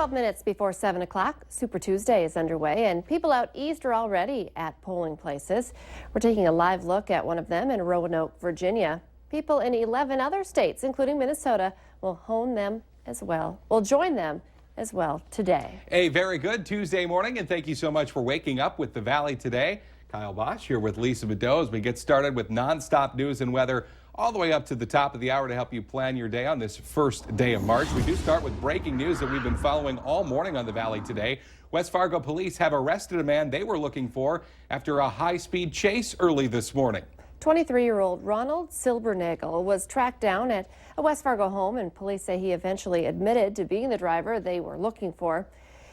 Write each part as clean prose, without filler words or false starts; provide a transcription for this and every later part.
12 minutes before 7 o'clock, Super Tuesday is underway, and people out east are already at polling places. We're taking a live look at one of them in Roanoke, Virginia. People in 11 other states, including Minnesota, will join them as well today. A very good Tuesday morning, and thank you so much for waking up with the Valley today. Kyle Bosch here with Lisa Bedeau as we get started with nonstop news and weather all the way up to the top of the hour to help you plan your day on this first day of March. We do start with breaking news that we've been following all morning on the Valley today. West Fargo police have arrested a man they were looking for after a high-speed chase early this morning. 23-year-old Ronald Silbernagel was tracked down at a West Fargo home, and police say he eventually admitted to being the driver they were looking for.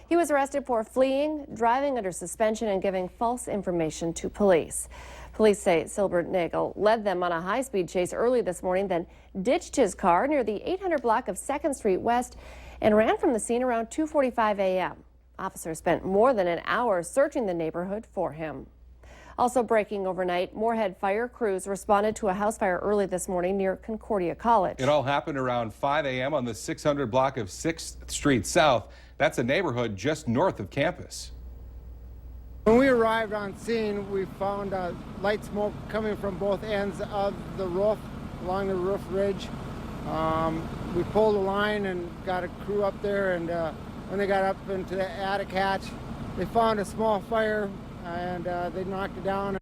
He was arrested for fleeing, driving under suspension, and giving false information to police. Police say Silbernagel led them on a high-speed chase early this morning, then ditched his car near the 800 block of 2nd Street West and ran from the scene around 2:45 a.m. Officers spent more than an hour searching the neighborhood for him. Also breaking overnight, Moorhead fire crews responded to a house fire early this morning near Concordia College. It all happened around 5 a.m. on the 600 block of 6th Street South. That's a neighborhood just north of campus. When we arrived on scene, we found light smoke coming from both ends of the roof, along the roof ridge. We pulled a line and got a crew up there, and when they got up into the attic hatch, they found a small fire, and they knocked it down.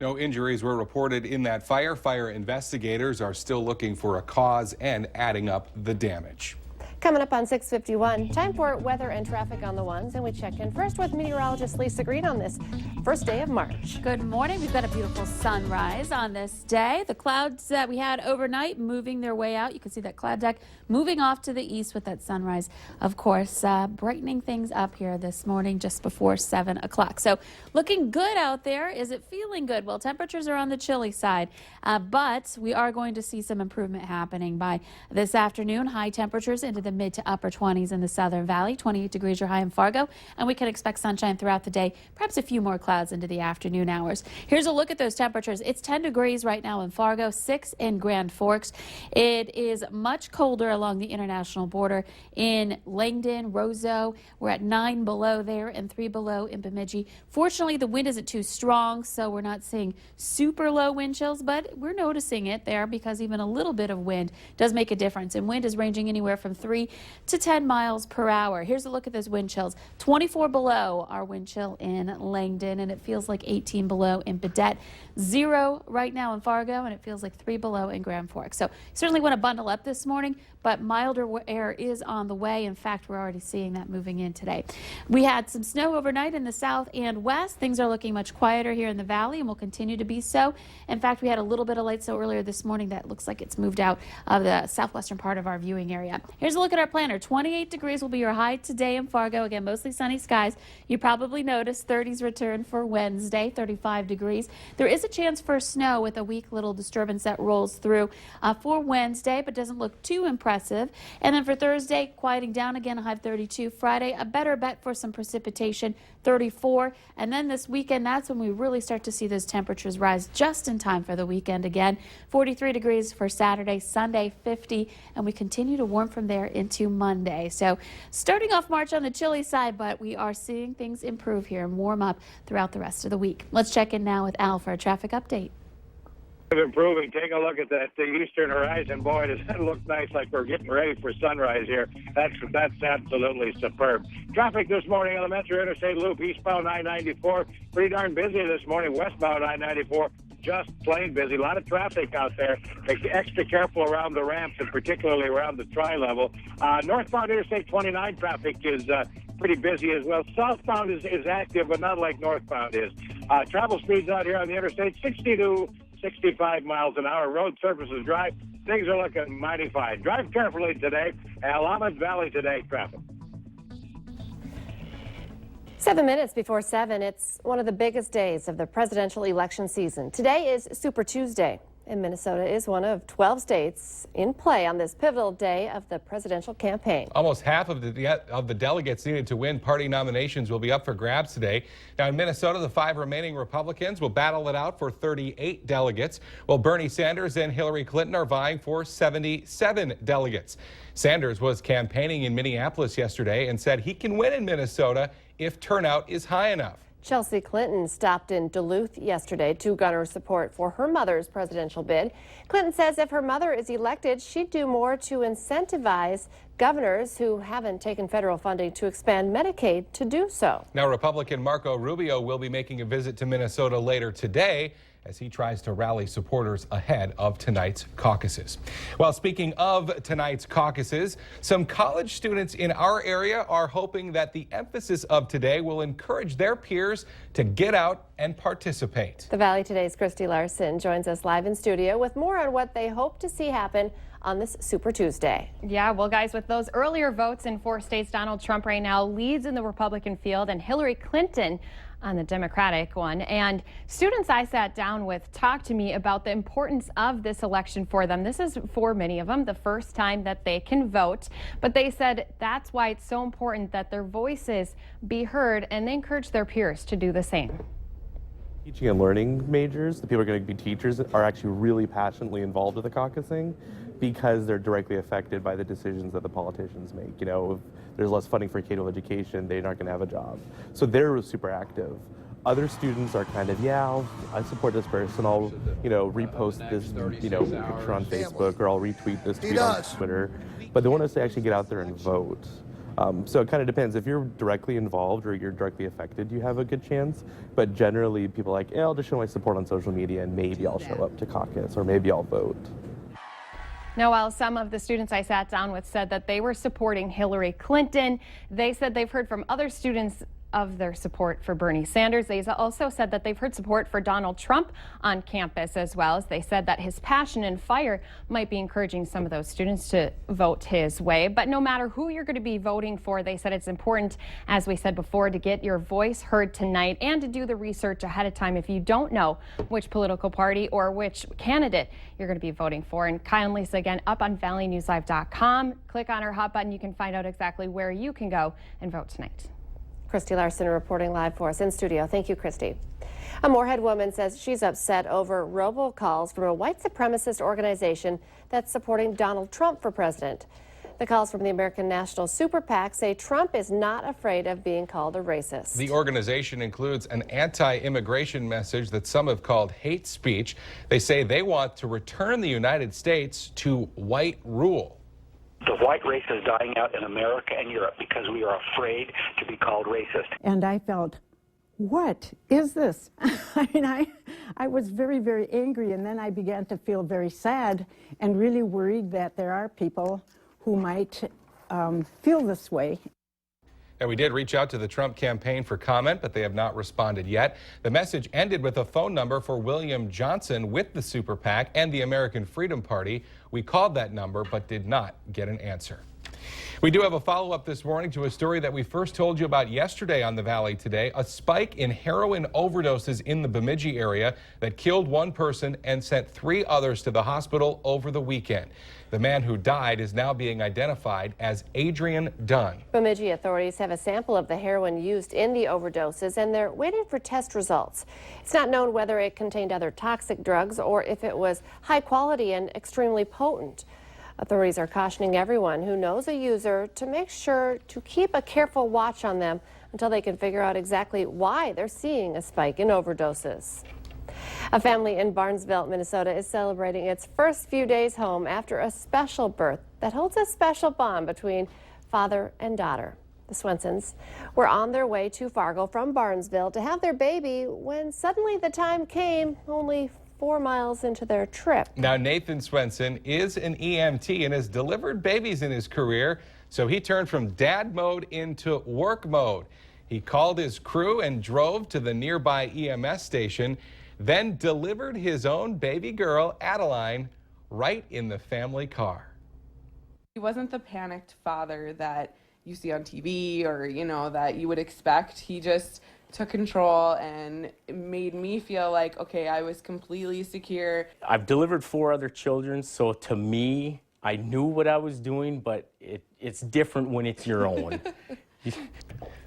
No injuries were reported in that fire. Fire investigators are still looking for a cause and adding up the damage. Coming up on 6:51, time for weather and traffic on the ones, and we check in first with meteorologist Lisa Green on this first day of March. Good morning. We've got a beautiful sunrise on this day. The clouds that we had overnight moving their way out. You can see that cloud deck moving off to the east with that sunrise, of course, brightening things up here this morning just before 7 o'clock. So looking good out there. Is it feeling good? Well, temperatures are on the chilly side, but we are going to see some improvement happening by this afternoon. High temperatures into the mid to upper 20s in the Southern Valley. 28 degrees your high in Fargo, and we can expect sunshine throughout the day, perhaps a few more clouds into the afternoon hours. Here's a look at those temperatures. It's 10 degrees right now in Fargo, 6 in Grand Forks. It is much colder along the international border in Langdon, Roseau. We're at 9 below there and 3 below in Bemidji. Fortunately, the wind isn't too strong, so we're not seeing super low wind chills, but we're noticing it there because even a little bit of wind does make a difference, and wind is ranging anywhere from 3 to 10 miles per hour. Here's a look at those wind chills. 24 below our wind chill in Langdon, and it feels like 18 below in Baudette. 0 right now in Fargo, and it feels like 3 below in Grand Forks. So certainly want to bundle up this morning, but milder air is on the way. In fact, we're already seeing that moving in today. We had some snow overnight in the south and west. Things are looking much quieter here in the valley and will continue to be so. In fact, we had a little bit of light snow earlier this morning that looks like it's moved out of the southwestern part of our viewing area. Here's a look at our planner. 28 degrees will be your high today in Fargo. Again, mostly sunny skies. You probably noticed 30s return for Wednesday, 35 degrees. There is a chance for snow with a weak little disturbance that rolls through for Wednesday, but doesn't look too impressive. And then for Thursday, quieting down again, a high of 32. Friday, a better bet for some precipitation, 34. And then this weekend, that's when we really start to see those temperatures rise just in time for the weekend again. 43 degrees for Saturday, Sunday, 50. And we continue to warm from there into Monday. So starting off March on the chilly side, but we are seeing things improve here and warm up throughout the rest of the week. Let's check in now with Al for a traffic update. Improving. Take a look at that the eastern horizon. Boy, does that look nice, like we're getting ready for sunrise here. That's absolutely superb. Traffic this morning on the Metro Interstate Loop, eastbound I-94. Pretty darn busy this morning. Westbound I-94, just plain busy. A lot of traffic out there. Be extra careful around the ramps and particularly around the tri-level. Northbound Interstate 29 traffic is pretty busy as well. Southbound is active, but not like northbound is. Travel speeds out here on the interstate, 60 to 65 miles an hour. Road surfaces dry. Things are looking mighty fine. Drive carefully today. Willamette Valley today traffic. 7 minutes before 7, it's one of the biggest days of the presidential election season. Today is Super Tuesday. And Minnesota is one of 12 states in play on this pivotal day of the presidential campaign. Almost half of the delegates needed to win party nominations will be up for grabs today. Now in Minnesota, the 5 remaining Republicans will battle it out for 38 delegates, while Bernie Sanders and Hillary Clinton are vying for 77 delegates. Sanders was campaigning in Minneapolis yesterday and said he can win in Minnesota if turnout is high enough. Chelsea Clinton stopped in Duluth yesterday to garner support for her mother's presidential bid. Clinton says if her mother is elected, she'd do more to incentivize governors who haven't taken federal funding to expand Medicaid to do so. Now, Republican Marco Rubio will be making a visit to Minnesota later today as he tries to rally supporters ahead of tonight's caucuses. Well, speaking of tonight's caucuses, some college students in our area are hoping that the emphasis of today will encourage their peers to get out and participate. The Valley Today's Christy Larson joins us live in studio with more on what they hope to see happen on this Super Tuesday. Yeah, well, guys, with those earlier votes in 4 states, Donald Trump right now leads in the Republican field and Hillary Clinton on the Democratic one. And students I sat down with talked to me about the importance of this election for them. This is, for many of them, the first time that they can vote. But they said that's why it's so important that their voices be heard, and they encourage their peers to do the same. Teaching and learning majors, the people who are going to be teachers, are actually really passionately involved with the caucusing because they're directly affected by the decisions that the politicians make. You know, if there's less funding for K-12 education, they're not going to have a job. So they're super active. Other students are kind of, yeah, I support this person. I'll, repost this, picture on Facebook, or I'll retweet this tweet on Twitter. But they want us to actually get out there and vote. So it kind of depends. If you're directly involved or you're directly affected, you have a good chance. But generally, people are like, I'll just show my support on social media and maybe I'll show up to caucus or maybe I'll vote. Now, while some of the students I sat down with said that they were supporting Hillary Clinton, they said they've heard from other students of their support for Bernie Sanders. They also said that they've heard support for Donald Trump on campus as well, as they said that his passion and fire might be encouraging some of those students to vote his way. But no matter who you're going to be voting for, they said it's important, as we said before, to get your voice heard tonight and to do the research ahead of time if you don't know which political party or which candidate you're going to be voting for. And Kyle and Lisa, again, up on valleynewslive.com. Click on our hot button. You can find out exactly where you can go and vote tonight. Christy Larson reporting live for us in studio. Thank you, Christy. A Moorhead woman says she's upset over robocalls from a white supremacist organization that's supporting Donald Trump for president. The calls from the American National Super PAC say Trump is not afraid of being called a racist. The organization includes an anti-immigration message that some have called hate speech. They say they want to return the United States to white rule. The white race is dying out in America and Europe because we are afraid to be called racist. And I felt, what is this? I mean, I was very, very angry, and then I began to feel very sad and really worried that there are people who might feel this way. Now, we did reach out to the Trump campaign for comment, but they have not responded yet. The message ended with a phone number for William Johnson with the Super PAC and the American Freedom Party. We called that number, but did not get an answer. We do have a follow-up this morning to a story that we first told you about yesterday on the Valley Today, a spike in heroin overdoses in the Bemidji area that killed one person and sent 3 others to the hospital over the weekend. The man who died is now being identified as Adrian Dunn. Bemidji authorities have a sample of the heroin used in the overdoses, and they're waiting for test results. It's not known whether it contained other toxic drugs or if it was high quality and extremely potent. Authorities are cautioning everyone who knows a user to make sure to keep a careful watch on them until they can figure out exactly why they're seeing a spike in overdoses. A family in Barnesville, Minnesota is celebrating its first few days home after a special birth that holds a special bond between father and daughter. The Swensons were on their way to Fargo from Barnesville to have their baby when suddenly the time came, only 4 miles into their trip. Now, Nathan Swenson is an EMT and has delivered babies in his career, so he turned from dad mode into work mode. He called his crew and drove to the nearby EMS station, then delivered his own baby girl, Adeline, right in the family car. He wasn't the panicked father that you see on TV or, that you would expect. He just took control and it made me feel like, okay, I was completely secure. I've delivered 4 other children, so to me, I knew what I was doing, but it's different when it's your own.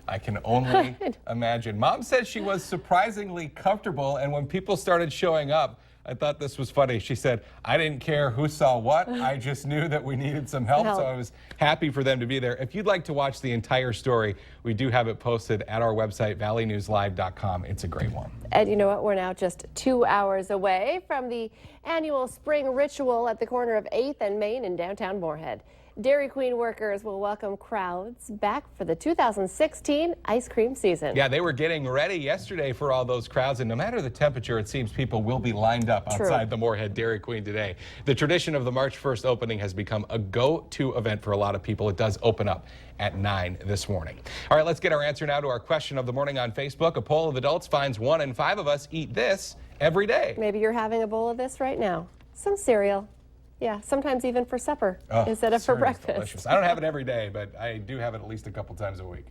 I can only imagine. Mom said she was surprisingly comfortable, and when people started showing up, I thought this was funny. She said, I didn't care who saw what. I just knew that we needed some help, so I was happy for them to be there. If you'd like to watch the entire story, we do have it posted at our website, valleynewslive.com. It's a great one. And you know what? We're now just 2 hours away from the annual spring ritual at the corner of 8th and Main in downtown Moorhead. Dairy Queen workers will welcome crowds back for the 2016 ice cream season. Yeah, they were getting ready yesterday for all those crowds, and no matter the temperature, it seems people will be lined up outside the Moorhead Dairy Queen today. The tradition of the March 1st opening has become a go-to event for a lot of people. It does open up at 9 this morning. All right, let's get our answer now to our question of the morning on Facebook. A poll of adults finds 1 in 5 of us eat this every day. Maybe you're having a bowl of this right now. Some cereal. Yeah, sometimes even for supper instead of for breakfast. Delicious. I don't have it every day, but I do have it at least a couple times a week.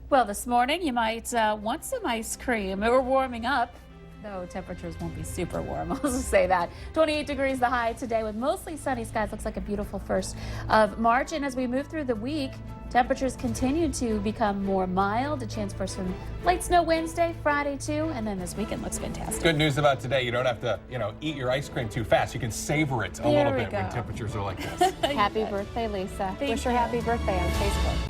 Well, this morning you might want some ice cream. We're warming up, though temperatures won't be super warm. I'll just say that. 28 degrees the high today with mostly sunny skies. Looks like a beautiful 1st of March. And as we move through the week, temperatures continue to become more mild. A chance for some light snow Wednesday, Friday too, and then this weekend looks fantastic. Good news about today, you don't have to, eat your ice cream too fast. You can savor it a little bit when temperatures are like this. Happy birthday, Lisa. Wish her happy birthday on Facebook.